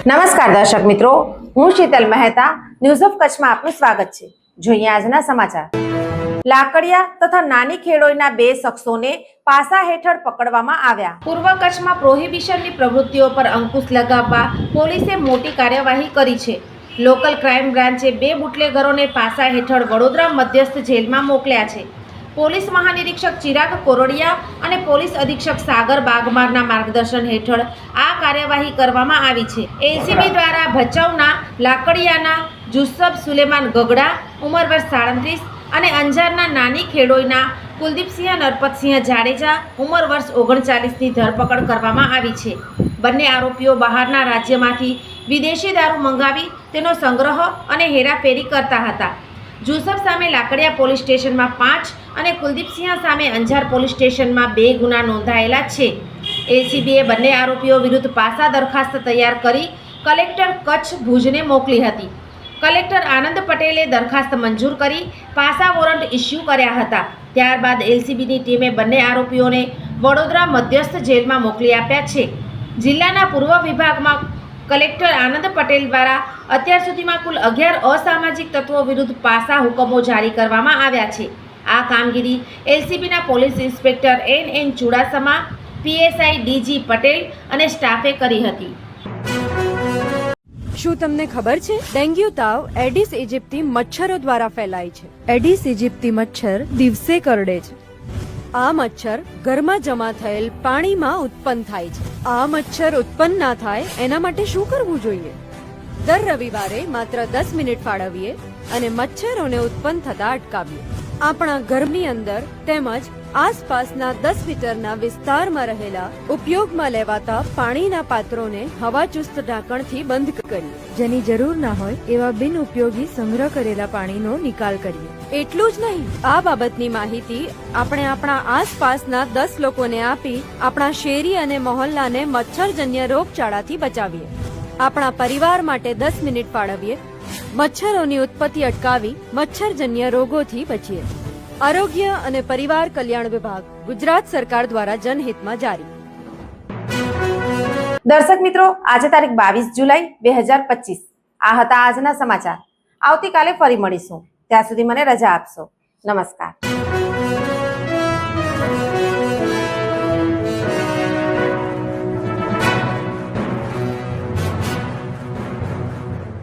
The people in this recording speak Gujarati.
નમસ્કાર દર્શક મિત્રો, હું શીતલ મહેતા ન્યૂઝ ઓફ કચ્છમાં આપનું સ્વાગત છે। જોઈએ આજના સમાચાર। લાકડિયા તથા નાની ખેડોઈના બે શખ્સોને પાસા હેઠળ પકડવામાં આવ્યા। પૂર્વ કચ્છમાં પ્રોહિબિશનની પ્રવૃત્તિઓ પર અંકુશ લગાવવા પોલીસે મોટી કાર્યવાહી કરી છે। લોકલ ક્રાઇમ બ્રાન્ચે બે બુટલેગરોને પાસા હેઠળ વડોદરા મધ્યસ્થ જેલમાં મોકલ્યા છે। પોલીસ મહાનિરીક્ષક ચિરાગ કોરડિયા અને પોલીસ અધિક્ષક સાગર બાગમારના માર્ગદર્શન હેઠળ આ કાર્યવાહી કરવામાં આવી છે। એલસીબી દ્વારા ભચાઉના લાકડિયાના જુસ્સબ સુલેમાન ગગડા ઉંમર વર્ષ 37 અને અંજારના નાની ખેડોઈના કુલદીપસિંહ નરપતસિંહ જાડેજા ઉંમર વર્ષ 39ની ધરપકડ કરવામાં આવી છે। બંને આરોપીઓ બહારના રાજ્યમાંથી વિદેશી દારૂ મંગાવી તેનો સંગ્રહ અને હેરાફેરી કરતા હતા। જુસબ સામે લાકડિયા પોલીસ સ્ટેશનમાં 5 અને કુલદીપસિંહ સામે અંજાર પોલીસ સ્ટેશનમાં 2 ગુના નોંધાયેલા છે। એલસીબીએ બંને આરોપીઓ વિરુદ્ધ પાસા દરખાસ્ત તૈયાર કરી કલેક્ટર કચ્છ ભુજને મોકલી હતી। કલેક્ટર આનંદ પટેલે દરખાસ્ત મંજૂર કરી પાસા વોરંટ ઇસ્યુ કર્યા હતા। ત્યારબાદ એલસીબીની ટીમે બંને આરોપીઓને વડોદરા મધ્યસ્થ જેલમાં મોકલી આપ્યા છે। જિલ્લાના પૂર્વ વિભાગમાં કલેક્ટર આનંદ પટેલ દ્વારા અત્યાર સુધીમાં કુલ 11 અસામાજિક તત્વો વિરુદ્ધ પાસા હુકમો જારી કરવામાં આવ્યા છે। આ કામગીરી એલસીબીના police inspector N Chudasama, PSI D Patel અને સ્ટાફે કરી હતી। શું તમને ખબર છે ડેન્ગ્યુ તાવ એડિસ ઇજિપ્તી મચ્છરો દ્વારા ફેલાય છે। એડિસ ઇજિપ્તી મચ્છર દિવસે કરડે છે। આ મચ્છર ઘરમાં જમા થયેલ પાણીમાં ઉત્પન્ન થાય છે। આ મચ્છર ઉત્પન્ન ના થાય એના માટે શું કરવું જોઈએ? દર રવિવારે માત્ર 10 મિનિટ ફાળવીએ અને મચ્છરોને ઉત્પન્ન થતા અટકાવીએ। આપણા ઘરની અંદર તેમજ આસપાસના 10 મીટરના વિસ્તારમાં રહેલા ઉપયોગમાં લેવાતા પાણીના પાત્રોને હવાચુસ્ત ઢાંકણથી બંધ કરીએ। જેની જરૂર ના હોય એવા બિન ઉપયોગી સંગ્રહ કરેલા પાણીનો નિકાલ કરીએ। એટલું જ નહીં, આ બાબતની માહિતી આપણે આપણા આસપાસના 10 લોકોને આપી આપણા શેરી અને મહોલ્લાને મચ્છરજન્ય રોગચાળાથી બચાવીએ। આપણા પરિવાર માટે 10 મિનિટ ફાળવીએ, મચ્છરોની ઉત્પત્તિ અટકાવી મચ્છરજન્ય રોગોથી બચીએ। આરોગ્ય અને પરિવાર કલ્યાણ વિભાગ, ગુજરાત સરકાર દ્વારા જનહિતમાં જારી। દર્શક મિત્રો, આજે તારીખ 22 જુલાઈ 2025 આ હતા આજના સમાચાર। આવતીકાલે ફરી મળીશું, ત્યાં સુધી મને રજા આપશો। નમસ્કાર।